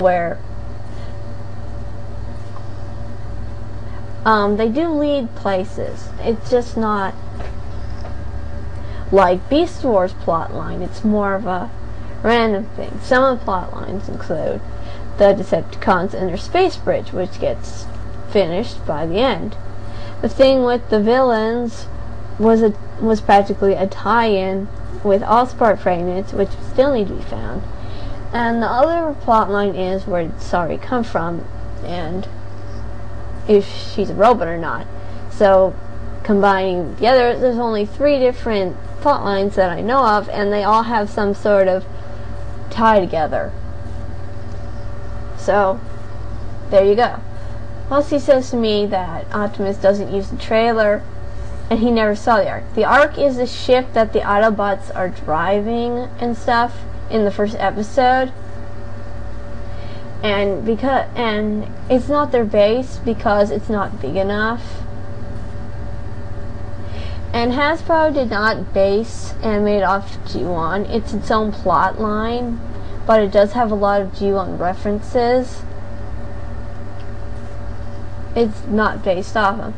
where they do lead places. It's just not like Beast Wars plotline. It's more of a random thing. Some of the plot lines include the Decepticons and their space bridge, which gets finished by the end. The thing with the villains was practically a tie-in with Allspark fragments, which still need to be found. And the other plot line is where did Sari come from, and if she's a robot or not. So combining together, there's only 3 different plot lines that I know of, and they all have some sort of tie together. So there you go. Plus, he says to me that Optimus doesn't use the trailer, and he never saw the Ark. The Ark is the ship that the Autobots are driving and stuff in the first episode, and it's not their base because it's not big enough. And Hasbro did not base animated off G1. It's its own plot line, but it does have a lot of G1 references. It's not based off them.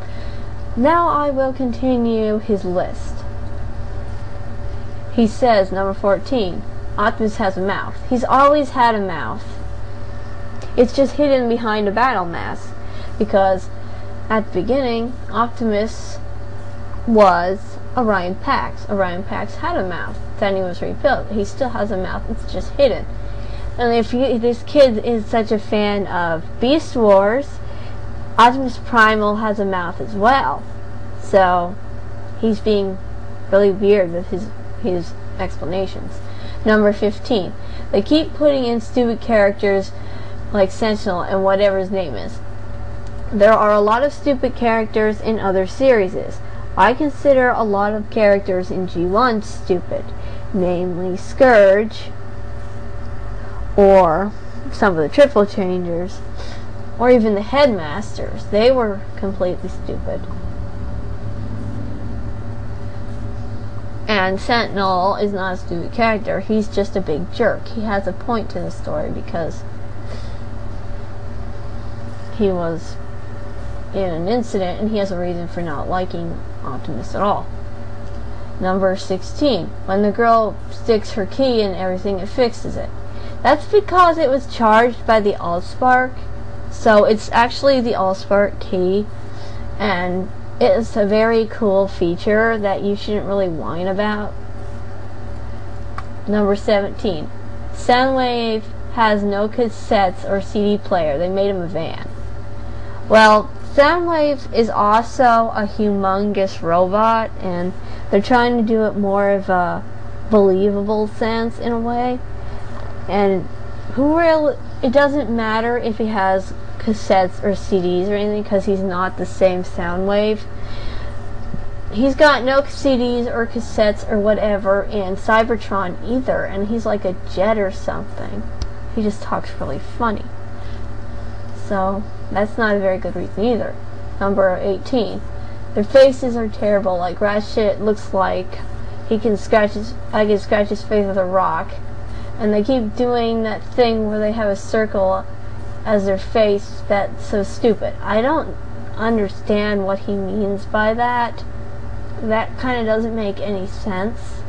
Now I will continue his list. He says, number 14, Optimus has a mouth. He's always had a mouth. It's just hidden behind a battle mask, because at the beginning, Optimus was Orion Pax. Orion Pax had a mouth. Then he was rebuilt. He still has a mouth. It's just hidden. And if this kid is such a fan of Beast Wars, Optimus Primal has a mouth as well. So he's being really weird with his explanations. Number 15. They keep putting in stupid characters like Sentinel and whatever his name is. There are a lot of stupid characters in other series. I consider a lot of characters in G1 stupid, namely Scourge, or some of the Triple Changers, or even the Headmasters. They were completely stupid. And Sentinel is not a stupid character. He's just a big jerk. He has a point to the story because he was in an incident and he has a reason for not liking Optimus at all. Number 16. When the girl sticks her key in everything, it fixes it. That's because it was charged by the Allspark. So it's actually the Allspark key, and it's a very cool feature that you shouldn't really whine about. Number 17. Soundwave has no cassettes or CD player. They made him a van. Well, Soundwave is also a humongous robot, and they're trying to do it more of a believable sense in a way. And it doesn't matter if he has cassettes or CDs or anything, because he's not the same Soundwave. He's got no CDs or cassettes or whatever in Cybertron either, and he's like a jet or something. He just talks really funny. So that's not a very good reason either. Number 18. Their faces are terrible. Like Ratchet looks like he can scratch his face with a rock. And they keep doing that thing where they have a circle as their face. That's so stupid. I don't understand what he means by that. That kind of doesn't make any sense,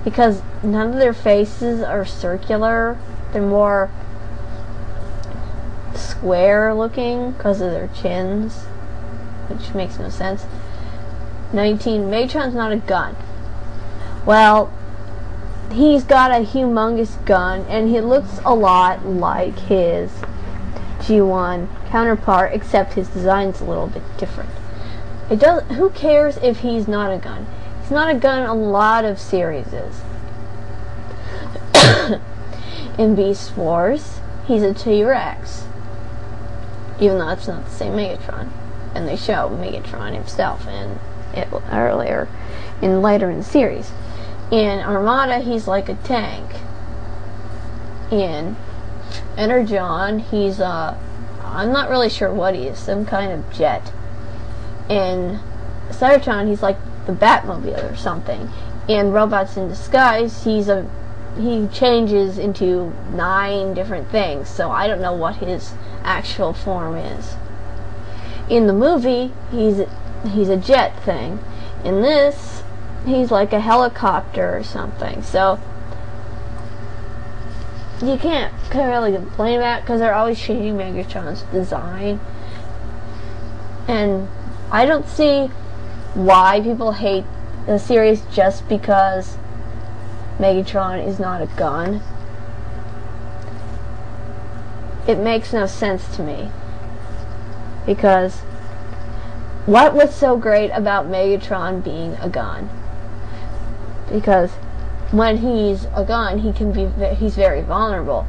because none of their faces are circular. They're more square looking because of their chins, which makes no sense. 19. Megatron's not a gun. Well, he's got a humongous gun, and he looks a lot like his G1 counterpart, except his design's a little bit different. Who cares if he's not a gun? He's not a gun in a lot of series. In Beast Wars, he's a T-Rex, even though it's not the same Megatron. And they show Megatron himself later in the series. In Armada, he's like a tank. In Energon, he's I'm not really sure what he is, some kind of jet. In Cybertron, he's like the Batmobile or something. In Robots in Disguise, he's a he changes into 9 different things, so I don't know what his actual form is. In the movie, he's a jet thing. In this, he's like a helicopter or something. So you can't really complain about it because they're always changing Megatron's design. And I don't see why people hate the series just because Megatron is not a gun. It makes no sense to me. Because what was so great about Megatron being a gun? Because when he's a gun, he's very vulnerable.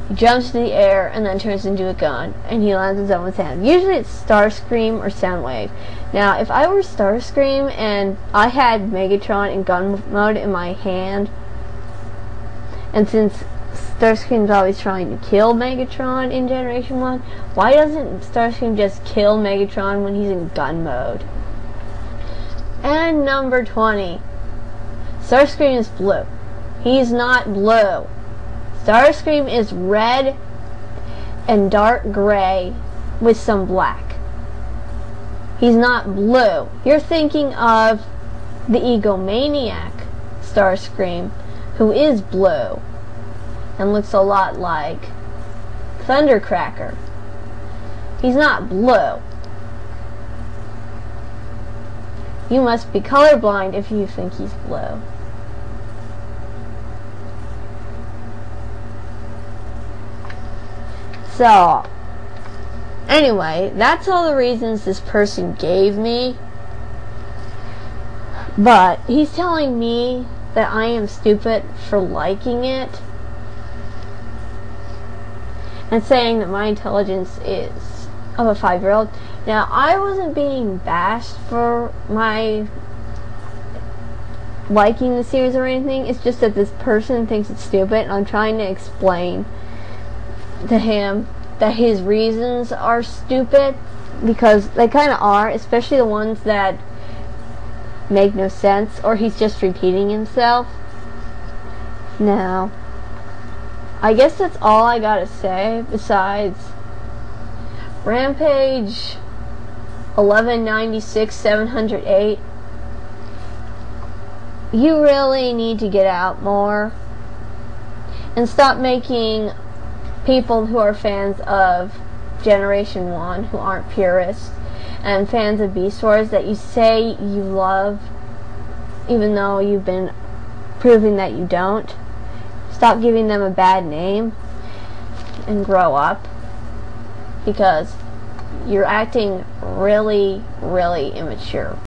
He jumps to the air and then turns into a gun, and he lands on someone's hand. Usually it's Starscream or Soundwave. Now, if I were Starscream and I had Megatron in gun mode in my hand, and since Starscream's always trying to kill Megatron in Generation 1, why doesn't Starscream just kill Megatron when he's in gun mode? And number 20. Starscream is blue. He's not blue. Starscream is red and dark gray with some black. He's not blue. You're thinking of the egomaniac Starscream, who is blue and looks a lot like Thundercracker. He's not blue. You must be colorblind if you think he's blue. So, anyway, that's all the reasons this person gave me. But he's telling me that I am stupid for liking it, and saying that my intelligence is of a 5-year-old. Now, I wasn't being bashed for my liking the series or anything. It's just that this person thinks it's stupid, and I'm trying to explain to him that his reasons are stupid, because they kind of are, especially the ones that make no sense, or he's just repeating himself. Now, I guess that's all I gotta say, besides Rampage 1196 708. You really need to get out more and stop making people who are fans of Generation 1, who aren't purists, and fans of Beast Wars that you say you love, even though you've been proving that you don't. Stop giving them a bad name and grow up, because you're acting really, really immature.